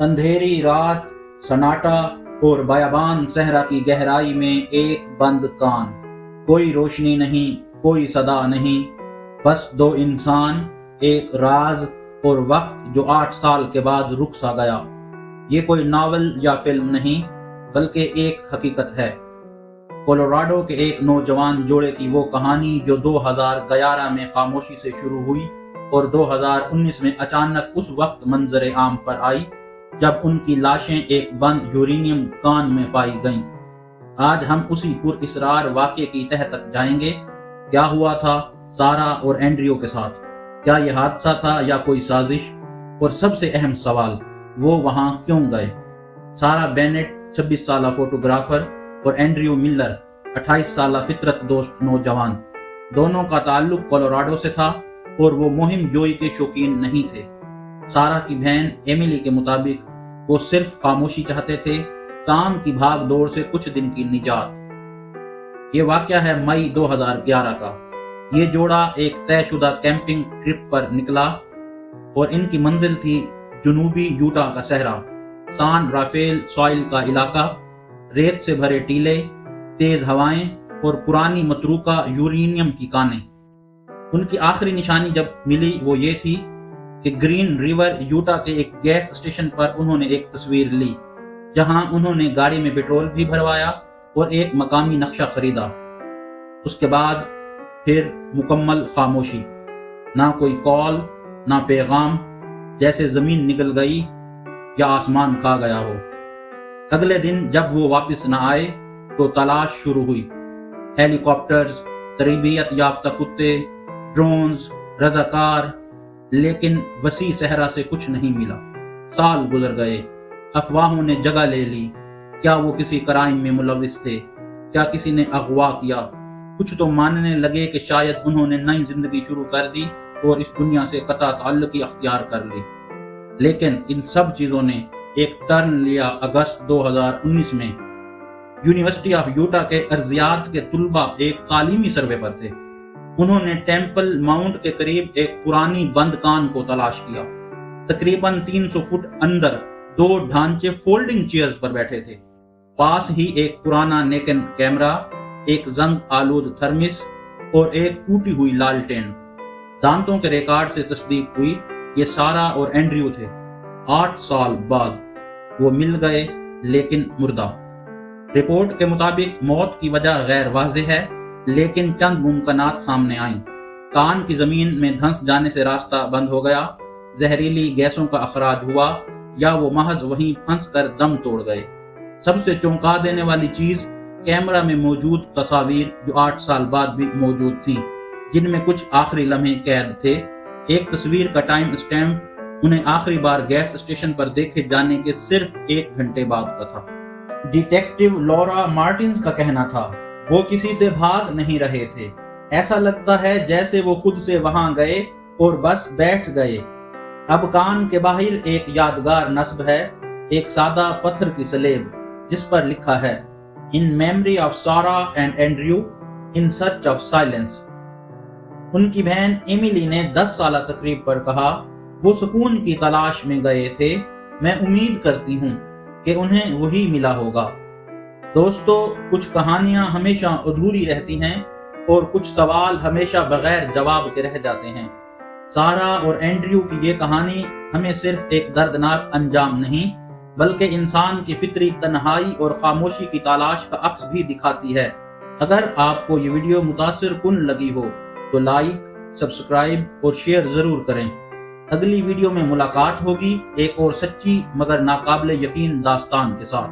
اندھیری رات، سناٹا اور بیابان صحرا کی گہرائی میں ایک بند کان، کوئی روشنی نہیں، کوئی صدا نہیں، بس دو انسان، ایک راز اور وقت جو 8 سال کے بعد رک سا گیا۔ یہ کوئی ناول یا فلم نہیں، بلکہ ایک حقیقت ہے۔ کولوراڈو کے ایک نوجوان جوڑے کی وہ کہانی جو 2011 میں خاموشی سے شروع ہوئی اور 2019 میں اچانک اس وقت منظر عام پر آئی جب ان کی لاشیں ایک بند یورینیم کان میں پائی گئیں۔ آج ہم اسی پر اسرار واقعے کی تہہ تک جائیں گے۔ کیا ہوا تھا سارا اور اینڈریو کے ساتھ؟ کیا یہ حادثہ تھا یا کوئی سازش؟ اور سب سے اہم سوال، وہ وہاں کیوں گئے؟ سارا بینٹ 26 سالہ فوٹوگرافر اور اینڈریو ملر 28 سالہ فطرت دوست نوجوان، دونوں کا تعلق کولوراڈو سے تھا اور وہ مہم جوئی کے شوقین نہیں تھے۔ سارا کی بہن ایملی کے مطابق وہ صرف خاموشی چاہتے تھے، کام کی بھاگ دوڑ سے کچھ دن کی نجات۔ یہ واقعہ ہے مئی 2011 کا۔ یہ جوڑا ایک طے شدہ کیمپنگ ٹرپ پر نکلا اور ان کی منزل تھی جنوبی یوٹا کا صحرا، سان رافیل سوائل کا علاقہ، ریت سے بھرے ٹیلے، تیز ہوائیں اور پرانی متروکہ یورینیم کی کانیں۔ ان کی آخری نشانی جب ملی وہ یہ تھی کہ گرین ریور یوٹا کے ایک گیس اسٹیشن پر انہوں نے ایک تصویر لی، جہاں انہوں نے گاڑی میں پیٹرول بھی بھروایا اور ایک مقامی نقشہ خریدا۔ اس کے بعد پھر مکمل خاموشی، نہ کوئی کال، نہ پیغام، جیسے زمین نگل گئی یا آسمان کھا گیا ہو۔ اگلے دن جب وہ واپس نہ آئے تو تلاش شروع ہوئی۔ ہیلی کاپٹرز، تربیت یافتہ کتے، ڈرونز، رضاکار، لیکن وسیع صحرا سے کچھ نہیں ملا۔ سال گزر گئے، افواہوں نے جگہ لے لی۔ کیا وہ کسی کرائم میں ملوث تھے؟ کیا کسی نے اغوا کیا؟ کچھ تو ماننے لگے کہ شاید انہوں نے نئی زندگی شروع کر دی اور اس دنیا سے قطع تعلقی اختیار کر لی۔ لیکن ان سب چیزوں نے ایک ٹرن لیا اگست 2019 میں۔ یونیورسٹی آف یوٹا کے ارضیات کے طلباء ایک تعلیمی سروے پر تھے۔ انہوں نے ٹیمپل ماؤنٹ کے قریب ایک پرانی بند کان کو تلاش کیا۔ تقریباً 300 فٹ اندر 2 ڈھانچے فولڈنگ چیئرز پر بیٹھے تھے۔ پاس ہی ایک پرانا نیکن کیمرہ، ایک زنگ آلود تھرمس اور ایک ٹوٹی ہوئی لالٹین۔ دانتوں کے ریکارڈ سے تصدیق ہوئی یہ سارا اور اینڈریو تھے۔ 8 سال بعد وہ مل گئے، لیکن مردہ۔ رپورٹ کے مطابق موت کی وجہ غیر واضح ہے، لیکن چند ممکنات سامنے آئیں۔ کان کی زمین میں دھنس جانے سے راستہ بند ہو گیا، زہریلی گیسوں کا اخراج ہوا، یا وہ محض وہیں پھنس کر دم توڑ گئے۔ سب سے چونکا دینے والی چیز کیمرہ میں موجود تصاویر جو 8 سال بعد بھی موجود تھیں، جن میں کچھ آخری لمحے قید تھے۔ ایک تصویر کا ٹائم اسٹیمپ انہیں آخری بار گیس اسٹیشن پر دیکھے جانے کے صرف 1 گھنٹے بعد کا تھا۔ ڈیٹیکٹیو لورا مارٹنز کا کہنا تھا، وہ کسی سے بھاگ نہیں رہے تھے۔ ایسا لگتا ہے جیسے وہ خود سے وہاں گئے اور بس بیٹھ گئے۔ اب کان کے باہر ایک یادگار نصب ہے، ایک سادہ پتھر کی سلیب جس پر لکھا ہے In memory of Sarah and Andrew, in search of silence۔ ان کی بہن ایملی نے 10 سالہ تقریب پر کہا، وہ سکون کی تلاش میں گئے تھے، میں امید کرتی ہوں کہ انہیں وہی ملا ہوگا۔ دوستو، کچھ کہانیاں ہمیشہ ادھوری رہتی ہیں اور کچھ سوال ہمیشہ بغیر جواب کے رہ جاتے ہیں۔ سارا اور اینڈریو کی یہ کہانی ہمیں صرف ایک دردناک انجام نہیں، بلکہ انسان کی فطری تنہائی اور خاموشی کی تلاش کا عکس بھی دکھاتی ہے۔ اگر آپ کو یہ ویڈیو متاثر کن لگی ہو تو لائک، سبسکرائب اور شیئر ضرور کریں۔ اگلی ویڈیو میں ملاقات ہوگی ایک اور سچی مگر ناقابل یقین داستان کے ساتھ۔